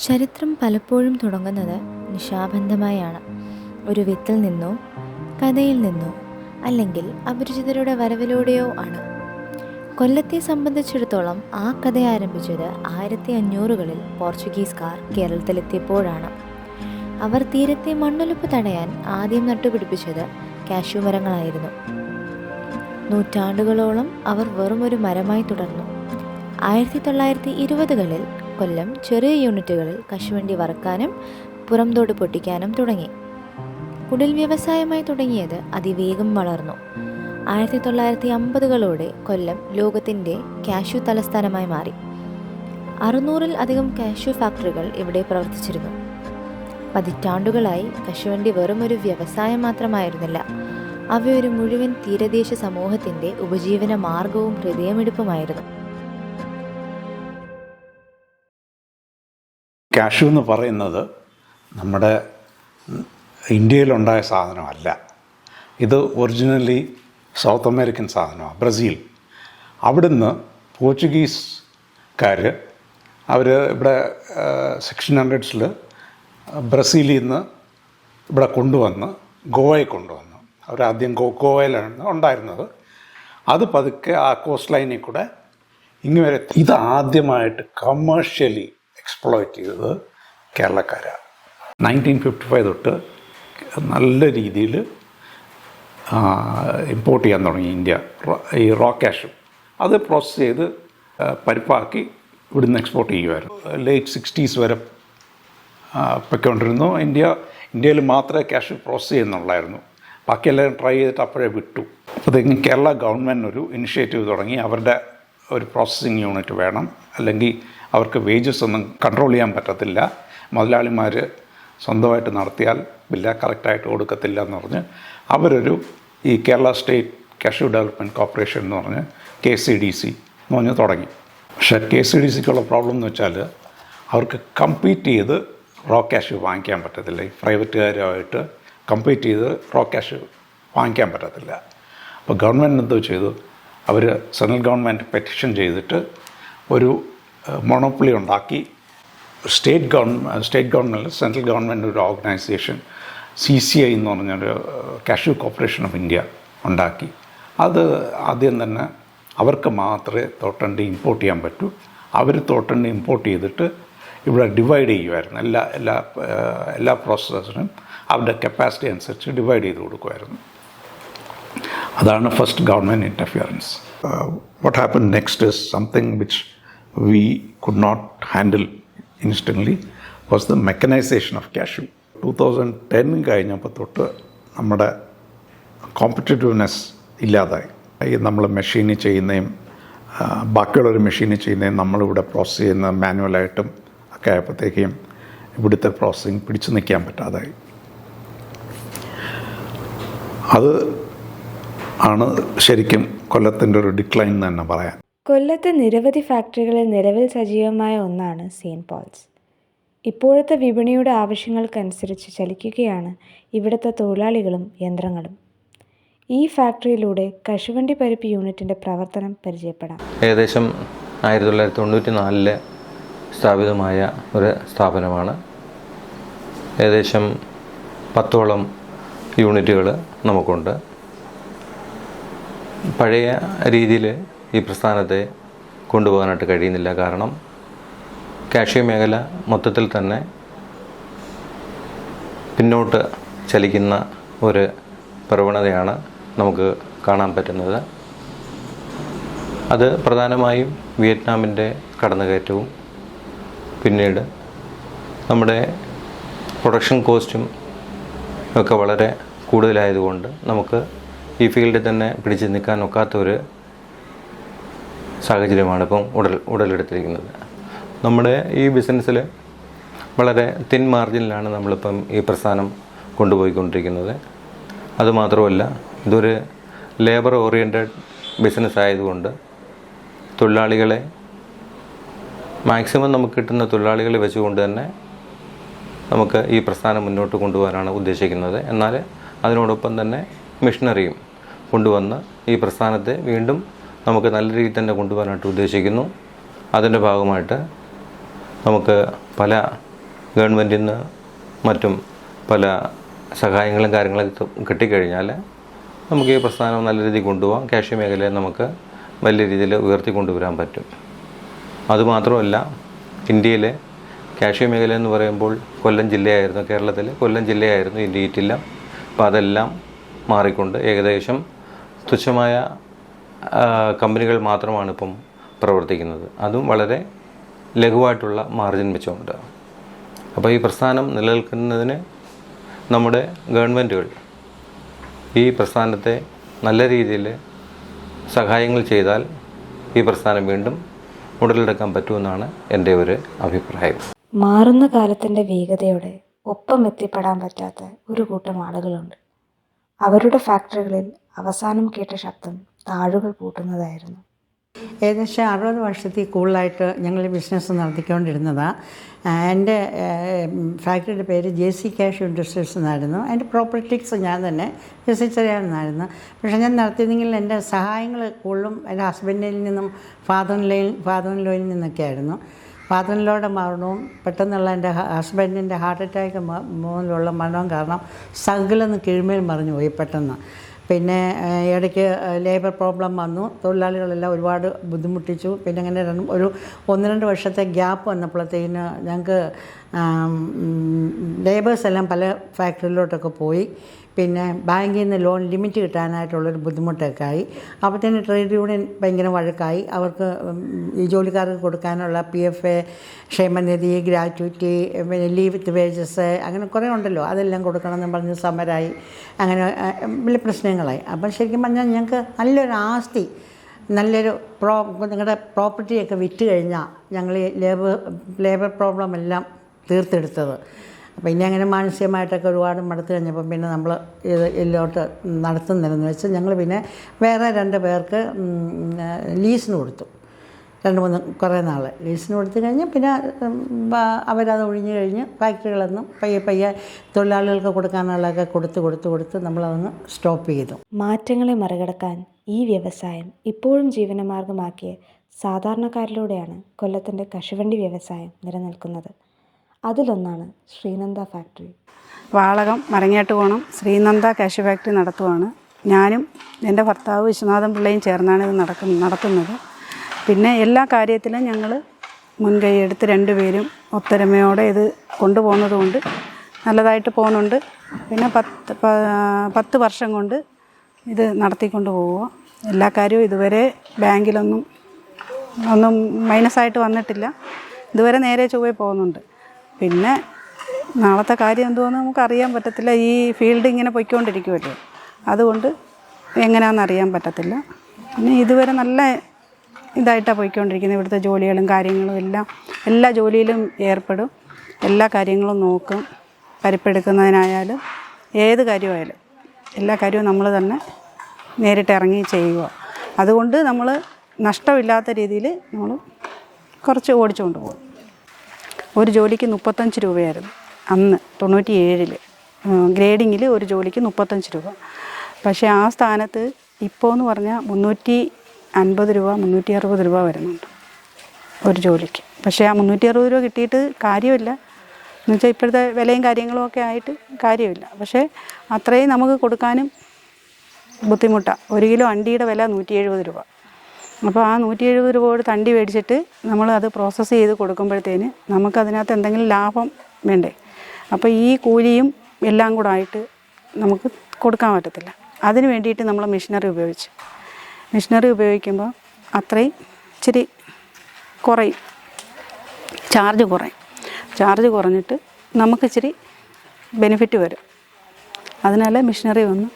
ചരിത്രം പലപ്പോഴും തുടങ്ങുന്നത് നിശാബന്ധമായാണ്. ഒരു വിത്തിൽ നിന്നോ കഥയിൽ നിന്നോ അല്ലെങ്കിൽ അപരിചിതരുടെ വരവിലൂടെയോ ആണ്. കൊല്ലത്തെ സംബന്ധിച്ചിടത്തോളം ആ കഥ ആരംഭിച്ചത് 1500-കളിൽ പോർച്ചുഗീസുകാർ കേരളത്തിലെത്തിയപ്പോഴാണ്. അവർ തീരത്തെ മണ്ണൊലിപ്പ് തടയാൻ ആദ്യം നട്ടുപിടിപ്പിച്ചത് കാഷ്യൂ മരങ്ങളായിരുന്നു. നൂറ്റാണ്ടുകളോളം അവർ വെറുമൊരു മരമായി തുടർന്നു. 1920-കളിൽ കൊല്ലം ചെറിയ യൂണിറ്റുകളിൽ കശുവണ്ടി വറുക്കാനും പുറംതോട് പൊട്ടിക്കാനും തുടങ്ങി. കുടിൽ വ്യവസായമായി തുടങ്ങിയത് അതിവേഗം വളർന്നു. 1950-കളോടെ കൊല്ലം ലോകത്തിൻ്റെ കാഷ്യൂ തലസ്ഥാനമായി മാറി. 600-ൽ അധികം കാഷ്യൂ ഫാക്ടറികൾ ഇവിടെ പ്രവർത്തിച്ചിരുന്നു. പതിറ്റാണ്ടുകളായി കശുവണ്ടി വെറുമൊരു വ്യവസായം മാത്രമായിരുന്നില്ല, അവയൊരു മുഴുവൻ തീരദേശ സമൂഹത്തിൻ്റെ ഉപജീവന മാർഗവും ഹൃദയമിടിപ്പുമായിരുന്നു. കാഷ്യൂ എന്ന് പറയുന്നത് നമ്മുടെ ഇന്ത്യയിലുണ്ടായ സാധനമല്ല. ഇത് ഒറിജിനലി സൗത്ത് അമേരിക്കൻ സാധനമാണ്, ബ്രസീൽ. അവിടുന്ന് പോർച്ചുഗീസുകാർ അവർ ഇവിടെ 1600-ൽ ബ്രസീലിൽ നിന്ന് ഇവിടെ കൊണ്ടുവന്ന് ഗോവയിൽ കൊണ്ടുവന്നു. അവരാദ്യം ഗോവയിലാണ് ഉണ്ടായിരുന്നത്. അത് പതുക്കെ ആ കോസ്റ്റ് ലൈനിൽ കൂടെ ഇങ്ങ് വരെ ഇത് ആദ്യമായിട്ട് കമേഴ്ഷ്യലി എക്സ്പ്ലോയിറ്റ് ചെയ്തത് കേരളക്കാരാണ്. 1955 തൊട്ട് നല്ല രീതിയിൽ ഇമ്പോർട്ട് ചെയ്യാൻ തുടങ്ങി ഇന്ത്യ ഈ റോ കാഷ്യൂ. അത് പ്രോസസ്സ് ചെയ്ത് പരിപ്പാക്കി ഇവിടുന്ന് എക്സ്പോർട്ട് ചെയ്യുമായിരുന്നു. ലേറ്റ് 60s വരെ പൊയ്ക്കൊണ്ടിരുന്നു. ഇന്ത്യയിൽ മാത്രമേ കാഷ്യൂ പ്രോസസ്സ് ചെയ്യുന്നുള്ളായിരുന്നു. ബാക്കി എല്ലാവരും ട്രൈ ചെയ്തിട്ട് അപ്പോഴേ വിട്ടു. അപ്പോഴത്തേക്കും കേരള ഗവൺമെൻറ് ഒരു ഇനിഷ്യേറ്റീവ് തുടങ്ങി. അവരുടെ ഒരു പ്രോസസ്സിങ് യൂണിറ്റ് വേണം, അല്ലെങ്കിൽ അവർക്ക് വേജസ് ഒന്നും കൺട്രോൾ ചെയ്യാൻ പറ്റത്തില്ല. മുതലാളിമാർ സ്വന്തമായിട്ട് നടത്തിയാൽ ബില്ല കറക്റ്റായിട്ട് കൊടുക്കത്തില്ല എന്ന് പറഞ്ഞ് അവരൊരു ഈ Kerala state cashew development corporation എന്ന് പറഞ്ഞ് KCDC എന്ന് പറഞ്ഞ് തുടങ്ങി. പക്ഷേ KCDCക്കുള്ള പ്രോബ്ലം എന്ന് വെച്ചാൽ അവർക്ക് കമ്പീറ്റ് ചെയ്ത് റോ കാഷ്യൂ വാങ്ങിക്കാൻ പറ്റത്തില്ല. ഈ പ്രൈവറ്റുകാരുമായിട്ട് കമ്പീറ്റ് ചെയ്ത് റോ കാഷ്യൂ വാങ്ങിക്കാൻ പറ്റത്തില്ല. അപ്പോൾ ഗവൺമെൻറ് എന്തോ ചെയ്തു, അവർ സെൻട്രൽ ഗവൺമെൻറ് പെറ്റിഷൻ ചെയ്തിട്ട് ഒരു മൊണോപ്പൊളി ഉണ്ടാക്കി. സ്റ്റേറ്റ് ഗവൺമെൻറ് സെൻട്രൽ ഗവൺമെൻറ് ഒരു ഓർഗനൈസേഷൻ CCI എന്ന് പറഞ്ഞൊരു കാഷ്യൂ കോർപ്പറേഷൻ ഓഫ് ഇന്ത്യ ഉണ്ടാക്കി. അത് ആദ്യം തന്നെ അവർക്ക് മാത്രമേ തോട്ടണ്ടി ഇമ്പോർട്ട് ചെയ്യാൻ പറ്റൂ. അവർ തോട്ടണ്ടി ഇമ്പോർട്ട് ചെയ്തിട്ട് ഇവിടെ ഡിവൈഡ് ചെയ്യുമായിരുന്നു. എല്ലാ പ്രോസസ്സിനും അവരുടെ കപ്പാസിറ്റി അനുസരിച്ച് ഡിവൈഡ് ചെയ്ത് കൊടുക്കുമായിരുന്നു. അതാണ് first government interference. What happen next is something which we could not handle instantly was the mechanization of cashew. 2010 കഴിഞ്ഞപ്പോൾ തൊട്ട് നമ്മുടെ കോമ്പറ്റീറ്റീവ്നെസ് ഇല്ലാതായി. നമ്മൾ മെഷീനിൽ ചെയ്യുന്നതും ബാക്കിയുള്ളൊരു മെഷീനിൽ ചെയ്യുന്നതും നമ്മളിവിടെ പ്രോസസ്സ് ചെയ്യുന്ന മാനുവലായിട്ടും ഒക്കെ ആയപ്പോഴത്തേക്കും ഇവിടുത്തെ പ്രോസസ്സിങ് പിടിച്ചു നിൽക്കാൻ പറ്റാതായി. അത് ആണ് ശരിക്കും കൊല്ലത്തിൻ്റെ ഒരു ഡിക്ലൈൻ എന്ന് തന്നെ പറയാം. കൊല്ലത്ത് നിരവധി ഫാക്ടറികളിൽ നിലവിൽ സജീവമായ ഒന്നാണ് സെയിൻറ്റ് പോൾസ്. ഇപ്പോഴത്തെ വിപണിയുടെ ആവശ്യങ്ങൾക്കനുസരിച്ച് ചലിക്കുകയാണ് ഇവിടുത്തെ തൊഴിലാളികളും യന്ത്രങ്ങളും. ഈ ഫാക്ടറിയിലൂടെ കശുവണ്ടി പരിപ്പ് യൂണിറ്റിൻ്റെ പ്രവർത്തനം പരിചയപ്പെടാം. ഏകദേശം 1994 സ്ഥാപിതമായ ഒരു സ്ഥാപനമാണ്. ഏകദേശം 10ഓളം യൂണിറ്റുകൾ നമുക്കുണ്ട്. പഴയ രീതിയിൽ ഈ പ്രസ്ഥാനത്തെ കൊണ്ടുപോകാനായിട്ട് കഴിയുന്നില്ല. കാരണം കാഷ്യൂ മേഖല മൊത്തത്തിൽ തന്നെ പിന്നോട്ട് ചലിക്കുന്ന ഒരു പ്രവണതയാണ് നമുക്ക് കാണാൻ പറ്റുന്നത്. അത് പ്രധാനമായും വിയറ്റ്നാമിൻ്റെ കടന്നുകയറ്റവും പിന്നീട് നമ്മുടെ പ്രൊഡക്ഷൻ കോസ്റ്റും ഒക്കെ വളരെ കൂടുതലായതുകൊണ്ട് നമുക്ക് ഈ ഫീൽഡിൽ തന്നെ പിടിച്ചു നിൽക്കാൻ ഒക്കാത്ത ഒരു സാഹചര്യമാണ് ഇപ്പം ഉടലെടുത്തിരിക്കുന്നത്. നമ്മുടെ ഈ ബിസിനസ്സിൽ വളരെ തിൻ മാർജിനിലാണ് നമ്മളിപ്പം ഈ പ്രസ്ഥാനം കൊണ്ടുപോയിക്കൊണ്ടിരിക്കുന്നത്. അതുമാത്രമല്ല, ഇതൊരു ലേബർ ഓറിയൻറ്റഡ് ബിസിനസ് ആയതുകൊണ്ട് തൊഴിലാളികളെ മാക്സിമം നമുക്ക് കിട്ടുന്ന തൊഴിലാളികളെ വെച്ചുകൊണ്ട് തന്നെ നമുക്ക് ഈ പ്രസ്ഥാനം മുന്നോട്ട് കൊണ്ടുപോകാനാണ് ഉദ്ദേശിക്കുന്നത്. എന്നാൽ അതിനോടൊപ്പം തന്നെ മിഷനറിയും കൊണ്ടുവന്ന് ഈ പ്രസ്ഥാനത്തെ വീണ്ടും നമുക്ക് നല്ല രീതിയിൽ തന്നെ കൊണ്ടുപോകാനായിട്ട് ഉദ്ദേശിക്കുന്നു. അതിൻ്റെ ഭാഗമായിട്ട് നമുക്ക് പല ഗവൺമെൻറ്റിൽ നിന്ന് മറ്റും പല സഹായങ്ങളും കാര്യങ്ങളൊക്കെ കിട്ടിക്കഴിഞ്ഞാൽ നമുക്ക് ഈ പ്രസ്ഥാനം നല്ല രീതിയിൽ കൊണ്ടുപോകാം. കാർഷിക മേഖലയെ നമുക്ക് വലിയ രീതിയിൽ ഉയർത്തിക്കൊണ്ടുവരാൻ പറ്റും. അതുമാത്രമല്ല, ഇന്ത്യയിലെ കാർഷിക മേഖല എന്ന് പറയുമ്പോൾ കൊല്ലം ജില്ലയായിരുന്നു, കേരളത്തിൽ കൊല്ലം ജില്ലയായിരുന്നു ഇന്ത്യയിട്ടില്ല. അപ്പോൾ അതെല്ലാം മാറിക്കൊണ്ട് ഏകദേശം തുച്ഛമായ കമ്പനികൾ മാത്രമാണ് ഇപ്പം പ്രവർത്തിക്കുന്നത്. അതും വളരെ ലഘുവായിട്ടുള്ള മാർജിൻ വെച്ചുകൊണ്ട്. അപ്പോൾ ഈ പ്രസ്ഥാനം നിലനിൽക്കുന്നതിന് നമ്മുടെ ഗവൺമെൻറ്റുകൾ ഈ പ്രസ്ഥാനത്തെ നല്ല രീതിയിൽ സഹായങ്ങൾ ചെയ്താൽ ഈ പ്രസ്ഥാനം വീണ്ടും ഉടലെടുക്കാൻ പറ്റുമെന്നാണ് എൻ്റെ ഒരു അഭിപ്രായം. മാറുന്ന കാലത്തിൻ്റെ വേഗതയോടെ ഒപ്പം എത്തിപ്പെടാൻ പറ്റാത്ത ഒരു കൂട്ടം ആളുകളുണ്ട്. അവരുടെ ഫാക്ടറികളിൽ അവസാനം കേട്ട ശബ്ദം താഴുകൾ പൂട്ടുന്നതായിരുന്നു. ഏകദേശം 60 വർഷത്തിൽ കൂടുതലായിട്ട് ഞങ്ങൾ ബിസിനസ് നടത്തിക്കൊണ്ടിരുന്നതാണ്. എൻ്റെ ഫാക്ടറിയുടെ പേര് JC കാഷ്യൂ ഇൻഡസ്ട്രീസ് എന്നായിരുന്നു. അതിൻ്റെ പ്രോപ്പർട്ടിക്സ് ഞാൻ തന്നെ വികസിച്ചറിയാമെന്നായിരുന്നു. പക്ഷേ ഞാൻ നടത്തിയതെങ്കിൽ എൻ്റെ സഹായങ്ങൾ കൂടുതലും എൻ്റെ ഹസ്ബൻഡിൽ നിന്നും ഫാദർ-ഇൻ-ലോയിൽ നിന്നൊക്കെ ആയിരുന്നു. ഫാദർ-ഇൻ-ലോയുടെ മരണവും പെട്ടെന്നുള്ള എൻ്റെ ഹസ്ബൻഡിൻ്റെ ഹാർട്ട് അറ്റാക്ക് മൂലമുള്ള മരണവും കാരണം സകലൊന്ന് കീഴ്മേൽ മറിഞ്ഞു പോയി പെട്ടെന്ന്. പിന്നെ ഇടയ്ക്ക് ലേബർ പ്രോബ്ലം വന്നു, തൊഴിലാളികളെല്ലാം ഒരുപാട് ബുദ്ധിമുട്ടിച്ചു. പിന്നെ അങ്ങനെ ഒരു 1-2 വർഷത്തെ ഗ്യാപ്പ് വന്നപ്പോഴത്തേക്കിന് ഞങ്ങൾക്ക് ലേബേഴ്സ് എല്ലാം പല ഫാക്ടറിയിലോട്ടൊക്കെ പോയി. പിന്നെ ബാങ്കിൽ നിന്ന് ലോൺ ലിമിറ്റ് കിട്ടാനായിട്ടുള്ളൊരു ബുദ്ധിമുട്ടൊക്കെ ആയി. അപ്പോഴത്തേന് ട്രേഡ് യൂണിയൻ ഭയങ്കര വഴക്കായി. അവർക്ക് ഈ ജോലിക്കാർക്ക് കൊടുക്കാനുള്ള PF, ക്ഷേമനിധി, ഗ്രാറ്റുവിറ്റി, പിന്നെ ലീവ് വിത്ത് വേജസ്, അങ്ങനെ കുറേ ഉണ്ടല്ലോ, അതെല്ലാം കൊടുക്കണമെന്ന് പറഞ്ഞ് സമരമായി. അങ്ങനെ വലിയ പ്രശ്നങ്ങളായി. അപ്പം ശരിക്കും പറഞ്ഞാൽ ഞങ്ങൾക്ക് നല്ലൊരു ആസ്തി, നല്ലൊരു നിങ്ങളുടെ പ്രോപ്പർട്ടിയൊക്കെ വിറ്റ് കഴിഞ്ഞാൽ ഞങ്ങൾ ഈ ലേബർ പ്രോബ്ലം എല്ലാം തീർത്തെടുത്തത്. അപ്പോൾ ഇനി അങ്ങനെ മാനസികമായിട്ടൊക്കെ ഒരുപാട് മടുത്ത് കഴിഞ്ഞപ്പോൾ പിന്നെ നമ്മൾ ഇതിലോട്ട് നടത്തുന്നില്ലെന്ന് വെച്ച് ഞങ്ങൾ പിന്നെ വേറെ 2 പേർക്ക് ലീസിന് കൊടുത്തു. 2-3 കുറേ നാൾ ലീസിന് കൊടുത്തു കഴിഞ്ഞ് പിന്നെ അവരത് ഒഴിഞ്ഞു കഴിഞ്ഞ് ഫാക്ടറികളൊന്നും പയ്യെ തൊഴിലാളികൾക്ക് കൊടുക്കാനുള്ളതൊക്കെ കൊടുത്ത് നമ്മളതൊന്ന് സ്റ്റോപ്പ് ചെയ്തു. മാറ്റങ്ങളെ മറികടക്കാൻ ഈ വ്യവസായം ഇപ്പോഴും ജീവനമാർഗമാക്കിയ സാധാരണക്കാരിലൂടെയാണ് കൊല്ലത്തിൻ്റെ കശുവണ്ടി വ്യവസായം നിലനിൽക്കുന്നത്. അതിലൊന്നാണ് Sreenanda factory. Valakam Marangattukonam Sreenanda cashew factory നടത്തുവാണ്. ഞാനും എൻ്റെ ഭർത്താവ് വിശ്വനാഥൻ പിള്ളയും ചേർന്നാണ് ഇത് നടത്തുന്നത്. പിന്നെ എല്ലാ കാര്യത്തിലും ഞങ്ങൾ മുൻകൈ എടുത്ത് 2 പേരും ഒത്തൊരുമയോടെ ഇത് കൊണ്ടുപോകുന്നത് കൊണ്ട് നല്ലതായിട്ട് പോകുന്നുണ്ട്. പിന്നെ 10 വർഷം കൊണ്ട് ഇത് നടത്തിക്കൊണ്ട് പോവുക. എല്ലാ കാര്യവും ഇതുവരെ ബാങ്കിലൊന്നും മൈനസായിട്ട് വന്നിട്ടില്ല. ഇതുവരെ നേരെ ചൊവ്വേ പോകുന്നുണ്ട്. പിന്നെ നാളത്തെ കാര്യം എന്തുവെന്ന് നമുക്കറിയാൻ പറ്റത്തില്ല. ഈ ഫീൽഡ് ഇങ്ങനെ പൊയ്ക്കൊണ്ടിരിക്കുമല്ലോ, അതുകൊണ്ട് എങ്ങനെയാണെന്ന് അറിയാൻ പറ്റത്തില്ല. പിന്നെ ഇതുവരെ നല്ല ഇതായിട്ടാണ് പോയിക്കൊണ്ടിരിക്കുന്നത്. ഇവിടുത്തെ ജോലികളും കാര്യങ്ങളും എല്ലാ ജോലിയിലും ഏർപ്പെടും, എല്ലാ കാര്യങ്ങളും നോക്കും. പരിപ്പെടുക്കുന്നതിനായാലും ഏത് കാര്യമായാലും എല്ലാ കാര്യവും നമ്മൾ തന്നെ നേരിട്ട് ഇറങ്ങി ചെയ്യുക. അതുകൊണ്ട് നമ്മൾ നഷ്ടമില്ലാത്ത രീതിയിൽ നമ്മൾ കുറച്ച് ഓടിച്ചുകൊണ്ട് പോകും. ഒരു ജോലിക്ക് 35 രൂപയായിരുന്നു അന്ന് 97 ഗ്രേഡിങ്ങിൽ ഒരു ജോലിക്ക് 35 രൂപ. പക്ഷേ ആ സ്ഥാനത്ത് ഇപ്പോൾ എന്ന് പറഞ്ഞാൽ 350 രൂപ 360 രൂപ വരുന്നുണ്ട് ഒരു ജോലിക്ക്. പക്ഷേ ആ 360 രൂപ കിട്ടിയിട്ട് കാര്യമില്ല, എന്നുവെച്ചാൽ ഇപ്പോഴത്തെ വിലയും കാര്യങ്ങളും ഒക്കെ ആയിട്ട് കാര്യമില്ല. പക്ഷേ അത്രയും നമുക്ക് കൊടുക്കാനും ബുദ്ധിമുട്ടാണ്. 1 കിലോ അണ്ടിയുടെ വില 170 രൂപ. അപ്പോൾ ആ 170 രൂപ ഒരു തണ്ടി മേടിച്ചിട്ട് നമ്മളത് പ്രോസസ്സ് ചെയ്ത് കൊടുക്കുമ്പോഴത്തേന് നമുക്കതിനകത്ത് എന്തെങ്കിലും ലാഭം വേണ്ടേ. അപ്പോൾ ഈ കൂലിയും എല്ലാം കൂടെ ആയിട്ട് നമുക്ക് കൊടുക്കാൻ പറ്റത്തില്ല. അതിന് വേണ്ടിയിട്ട് നമ്മൾ മെഷീനറി ഉപയോഗിക്കുമ്പോൾ അത്രയും ഇച്ചിരി കുറയും, ചാർജ് കുറഞ്ഞിട്ട് നമുക്കിച്ചിരി ബെനിഫിറ്റ് വരും. അതിനാൽ മെഷീനറി വന്നു.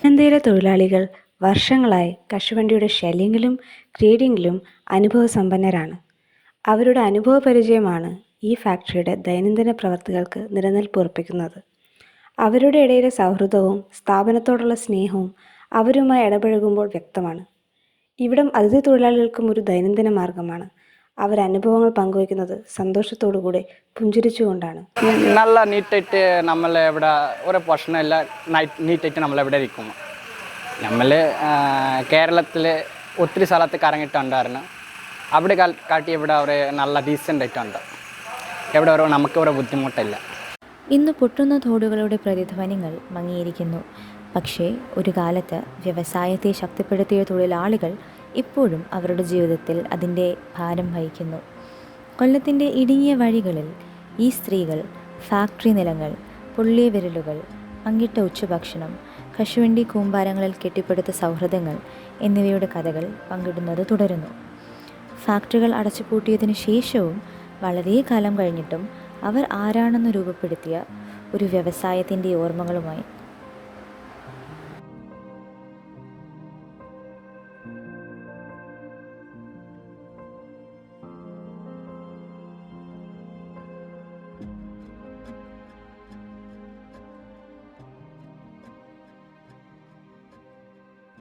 ഇന്ത്യയിലെ തൊഴിലാളികൾ വർഷങ്ങളായി കശുവണ്ടിയുടെ ഷെല്ലിങ്ങിലും ഗ്രേഡിങ്ങിലും അനുഭവസമ്പന്നരാണ്. അവരുടെ അനുഭവ പരിചയമാണ് ഈ ഫാക്ടറിയുടെ ദൈനംദിന പ്രവർത്തികൾക്ക് നിലനിൽപ്പ് ഉറപ്പിക്കുന്നത്. അവരുടെ ഇടയിലെ സൗഹൃദവും സ്ഥാപനത്തോടുള്ള സ്നേഹവും അവരുമായി ഇടപഴകുമ്പോൾ വ്യക്തമാണ്. ഇവിടം അതിഥി തൊഴിലാളികൾക്കും ഒരു ദൈനംദിന മാർഗമാണ്. അവരനുഭവങ്ങൾ പങ്കുവയ്ക്കുന്നത് സന്തോഷത്തോടുകൂടെ പുഞ്ചിരിച്ചുകൊണ്ടാണ്. നല്ല നീറ്റായിട്ട് നമ്മളിവിടെ ഒരു പ്രശ്നമില്ല, നീറ്റായിട്ട് നമ്മളിവിടെ ഇരിക്കും. നമ്മൾ കേരളത്തിൽ ഒത്തിരി സ്ഥലത്ത് കറങ്ങിയിട്ടുണ്ടായിരുന്നു. അവിടെ കാട്ടി ഇവിടെ അവർ നല്ല ഡീസൻ്റ് ആയിട്ടുണ്ട്. എവിടെ വരെ നമുക്ക് ഇവിടെ ബുദ്ധിമുട്ടില്ല. ഇന്ന് പൊട്ടുന്ന തോടുകളുടെ പ്രതിധ്വനികൾ മങ്ങിയിരിക്കുന്നു. പക്ഷേ ഒരു കാലത്ത് വ്യവസായത്തെ ശക്തിപ്പെടുത്തിയ തൊഴിലാളികൾ ഇപ്പോഴും അവരുടെ ജീവിതത്തിൽ അതിൻ്റെ ഭാരം വഹിക്കുന്നു. കൊല്ലത്തിൻ്റെ ഇടുങ്ങിയ വഴികളിൽ ഈ സ്ത്രീകൾ ഫാക്ടറി നിലങ്ങൾ, പൊള്ളിയ വിരലുകൾ, പങ്കിട്ട ഉച്ചഭക്ഷണം, കശുവണ്ടി കൂമ്പാരങ്ങളിൽ കെട്ടിപ്പടുത്ത സൗഹൃദങ്ങൾ എന്നിവയുടെ കഥകൾ പങ്കിടുന്നത് തുടരുന്നു. ഫാക്ടറികൾ അടച്ചുപൂട്ടിയതിനു ശേഷവും വളരെ കാലം കഴിഞ്ഞിട്ടും അവർ ആരാണെന്ന് രൂപപ്പെടുത്തിയ ഒരു വ്യവസായത്തിൻ്റെ ഓർമ്മകളുമായി